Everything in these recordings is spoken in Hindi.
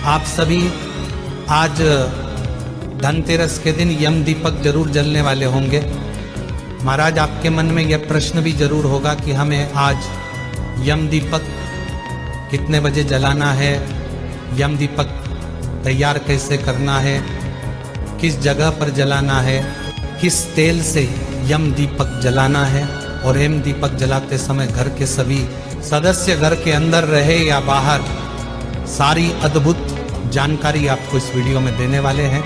आप सभी आज धनतेरस के दिन यम दीपक जरूर जलने वाले होंगे। महाराज, आपके मन में यह प्रश्न भी जरूर होगा कि हमें आज यम दीपक कितने बजे जलाना है, यम दीपक तैयार कैसे करना है, किस जगह पर जलाना है, किस तेल से यम दीपक जलाना है, और यम दीपक जलाते समय घर के सभी सदस्य घर के अंदर रहे या बाहर, सारी अद्भुत जानकारी आपको इस वीडियो में देने वाले हैं।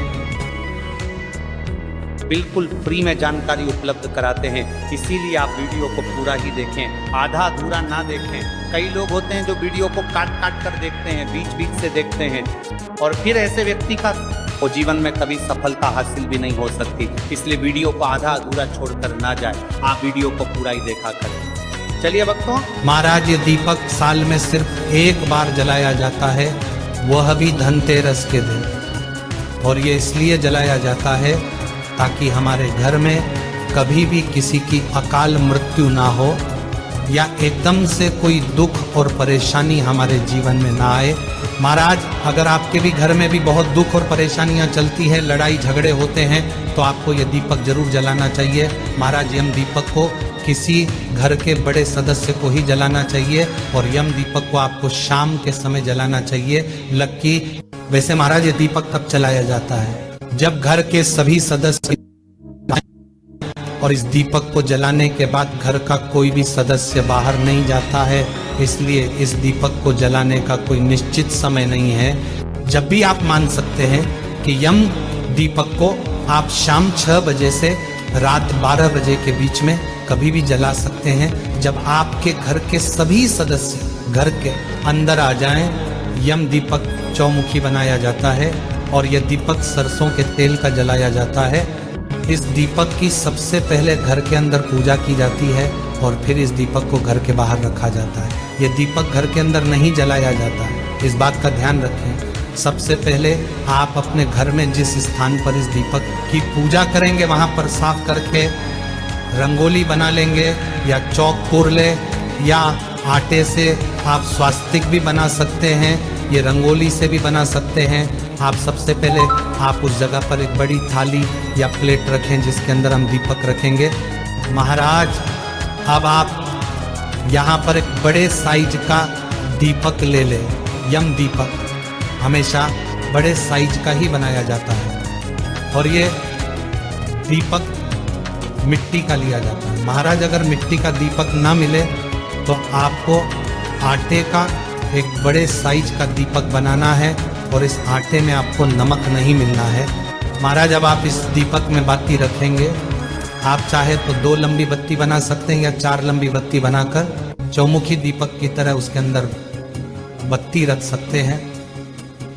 बिल्कुल फ्री में जानकारी उपलब्ध कराते हैं, इसीलिए आप वीडियो को पूरा ही देखें, आधा अधूरा ना देखें। कई लोग होते हैं जो वीडियो को काट काट कर देखते हैं, बीच बीच से देखते हैं, और फिर ऐसे व्यक्ति का वो जीवन में कभी सफलता हासिल भी नहीं हो सकती। इसलिए वीडियो को आधा अधूरा छोड़कर ना जाए, आप वीडियो को पूरा ही देखा करें। चलिए भक्तों, महाराज, ये दीपक साल में सिर्फ एक बार जलाया जाता है, वह भी धनतेरस के दिन, और ये इसलिए जलाया जाता है ताकि हमारे घर में कभी भी किसी की अकाल मृत्यु ना हो, या एकदम से कोई दुख और परेशानी हमारे जीवन में ना आए। महाराज, अगर आपके भी घर में भी बहुत दुख और परेशानियां चलती है, लड़ाई झगड़े होते हैं, तो आपको यह दीपक जरूर जलाना चाहिए। महाराज, यम दीपक को किसी घर के बड़े सदस्य को ही जलाना चाहिए, और यम दीपक को आपको शाम के समय जलाना चाहिए। लक्की, वैसे महाराज ये दीपक तब जलाया जाता है जब घर के सभी सदस्य, और इस दीपक को जलाने के बाद घर का कोई भी सदस्य बाहर नहीं जाता है, इसलिए इस दीपक को जलाने का कोई निश्चित समय नहीं है। जब भी आप मान सकते हैं कि यम दीपक को आप शाम 6 बजे से रात 12 बजे के बीच में कभी भी जला सकते हैं। जब आपके घर के सभी सदस्य घर के अंदर आ जाएं, यम दीपक चौमुखी बनाया जाता है, और यह दीपक सरसों के तेल का जलाया जाता है। इस दीपक की सबसे पहले घर के अंदर पूजा की जाती है, और फिर इस दीपक को घर के बाहर रखा जाता है। यह दीपक घर के अंदर नहीं जलाया जाता है, इस बात का ध्यान रखें। सबसे पहले आप अपने घर में जिस स्थान पर इस दीपक की पूजा करेंगे, वहां पर साफ करके रंगोली बना लेंगे, या चौक पूर ले, या आटे से आप स्वास्तिक भी बना सकते हैं, ये रंगोली से भी बना सकते हैं। आप सबसे पहले आप उस जगह पर एक बड़ी थाली या प्लेट रखें जिसके अंदर हम दीपक रखेंगे। महाराज, अब आप यहाँ पर एक बड़े साइज का दीपक ले लें। यम दीपक हमेशा बड़े साइज का ही बनाया जाता है, और ये दीपक मिट्टी का लिया जाता है। महाराज, अगर मिट्टी का दीपक ना मिले तो आपको आटे का एक बड़े साइज का दीपक बनाना है, और इस आटे में आपको नमक नहीं मिलना है। महाराज, अब आप इस दीपक में बाती रखेंगे। आप चाहे तो 2 लंबी बत्ती बना सकते हैं, या 4 लंबी बत्ती बनाकर चौमुखी दीपक की तरह उसके अंदर बत्ती रख सकते हैं।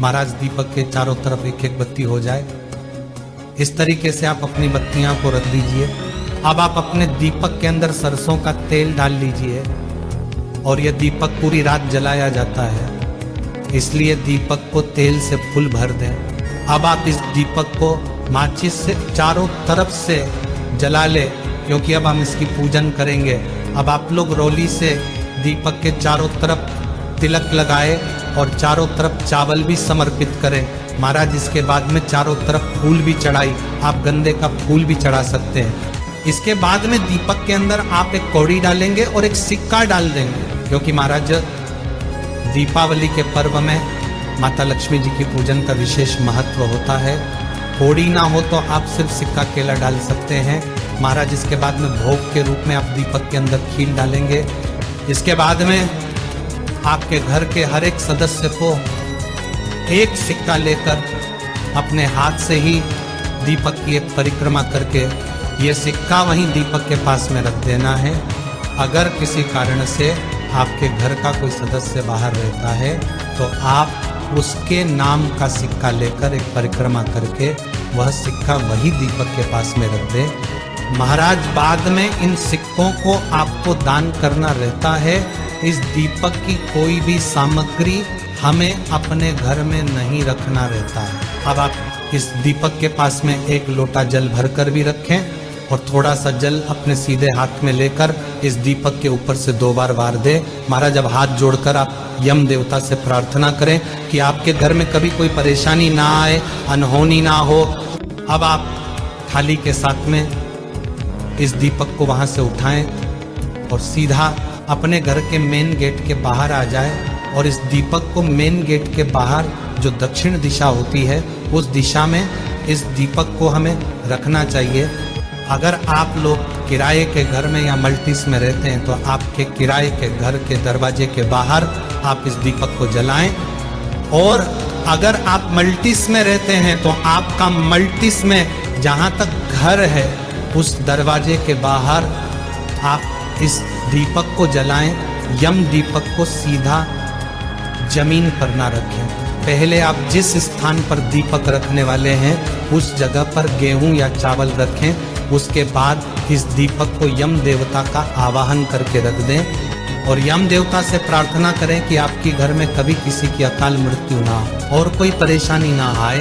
महाराज, दीपक के चारों तरफ एक एक बत्ती हो जाए, इस तरीके से आप अपनी बत्तियां को रख दीजिए। अब आप अपने दीपक के अंदर सरसों का तेल डाल लीजिए, और यह दीपक पूरी रात जलाया जाता है, इसलिए दीपक को तेल से फुल भर दें। अब आप इस दीपक को माचिस से चारों तरफ से जला ले, क्योंकि अब हम इसकी पूजन करेंगे। अब आप लोग रोली से दीपक के चारों तरफ तिलक लगाए, और चारों तरफ चावल भी समर्पित करें। महाराज, इसके बाद में चारों तरफ फूल भी चढ़ाई, आप गंदे का फूल भी चढ़ा सकते हैं। इसके बाद में दीपक के अंदर आप एक कौड़ी डालेंगे और एक सिक्का डाल देंगे, क्योंकि महाराज दीपावली के पर्व में माता लक्ष्मी जी की पूजन का विशेष महत्व होता है। कौड़ी ना हो तो आप सिर्फ सिक्का केला डाल सकते हैं। महाराज, इसके बाद में भोग के रूप में आप दीपक के अंदर खीर डालेंगे। इसके बाद में आपके घर के हर एक सदस्य को एक सिक्का लेकर अपने हाथ से ही दीपक की एक परिक्रमा करके ये सिक्का वहीं दीपक के पास में रख देना है। अगर किसी कारण से आपके घर का कोई सदस्य बाहर रहता है, तो आप उसके नाम का सिक्का लेकर एक परिक्रमा करके वह सिक्का वही दीपक के पास में रख दें। महाराज, बाद में इन सिक्कों को आपको दान करना रहता है। इस दीपक की कोई भी सामग्री हमें अपने घर में नहीं रखना रहता है। अब आप इस दीपक के पास में एक लोटा जल भरकर भी रखें, और थोड़ा सा जल अपने सीधे हाथ में लेकर इस दीपक के ऊपर से 2 बार वार दे। महाराज अब हाथ जोड़कर आप यम देवता से प्रार्थना करें कि आपके घर में कभी कोई परेशानी ना आए, अनहोनी ना हो। अब आप थाली के साथ में इस दीपक को वहां से उठाएं और सीधा अपने घर के मेन गेट के बाहर आ जाए और इस दीपक को मेन गेट के बाहर जो दक्षिण दिशा होती है उस दिशा में इस दीपक को हमें रखना चाहिए। अगर आप लोग किराए के घर में या मल्टीस में रहते हैं तो आपके किराए के घर के दरवाजे के बाहर आप इस दीपक को जलाएं। और अगर आप मल्टीस में रहते हैं तो आपका मल्टीस में जहां तक घर है उस दरवाजे के बाहर आप इस दीपक को जलाएं। यम दीपक को सीधा जमीन पर ना रखें। पहले आप जिस स्थान पर दीपक रखने वाले हैं उस जगह पर गेहूं या चावल रखें। उसके बाद इस दीपक को यम देवता का आवाहन करके रख दें और यम देवता से प्रार्थना करें कि आपके घर में कभी किसी की अकाल मृत्यु ना हो और कोई परेशानी ना आए।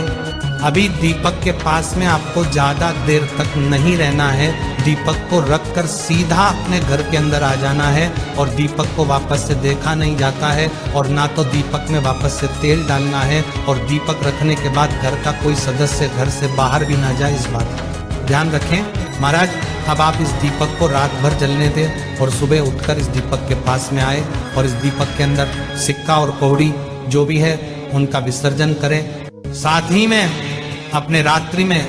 अभी दीपक के पास में आपको ज़्यादा देर तक नहीं रहना है। दीपक को रखकर सीधा अपने घर के अंदर आ जाना है और दीपक को वापस से देखा नहीं जाता है और ना तो दीपक में वापस से तेल डालना है और दीपक रखने के बाद घर का कोई सदस्य घर से बाहर भी ना जाए, इस बात ध्यान रखें। महाराज अब आप इस दीपक को रात भर जलने दें और सुबह उठकर इस दीपक के पास में आए और इस दीपक के अंदर सिक्का और कौड़ी जो भी है उनका विसर्जन करें। साथ ही में अपने रात्रि में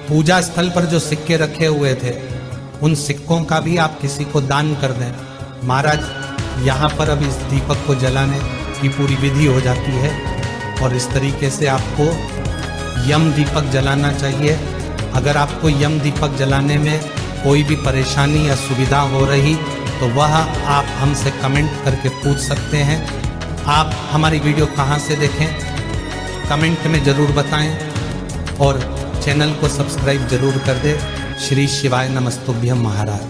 पूजा स्थल पर जो सिक्के रखे हुए थे उन सिक्कों का भी आप किसी को दान कर दें। महाराज यहाँ पर अब इस दीपक को जलाने की पूरी विधि हो जाती है और इस तरीके से आपको यम दीपक जलाना चाहिए। अगर आपको यम दीपक जलाने में कोई भी परेशानी या सुविधा हो रही तो वह आप हमसे कमेंट करके पूछ सकते हैं। आप हमारी वीडियो कहाँ से देखें कमेंट में ज़रूर बताएं और चैनल को सब्सक्राइब जरूर कर दे। श्री शिवाय नमस्तुभ्यम महाराज।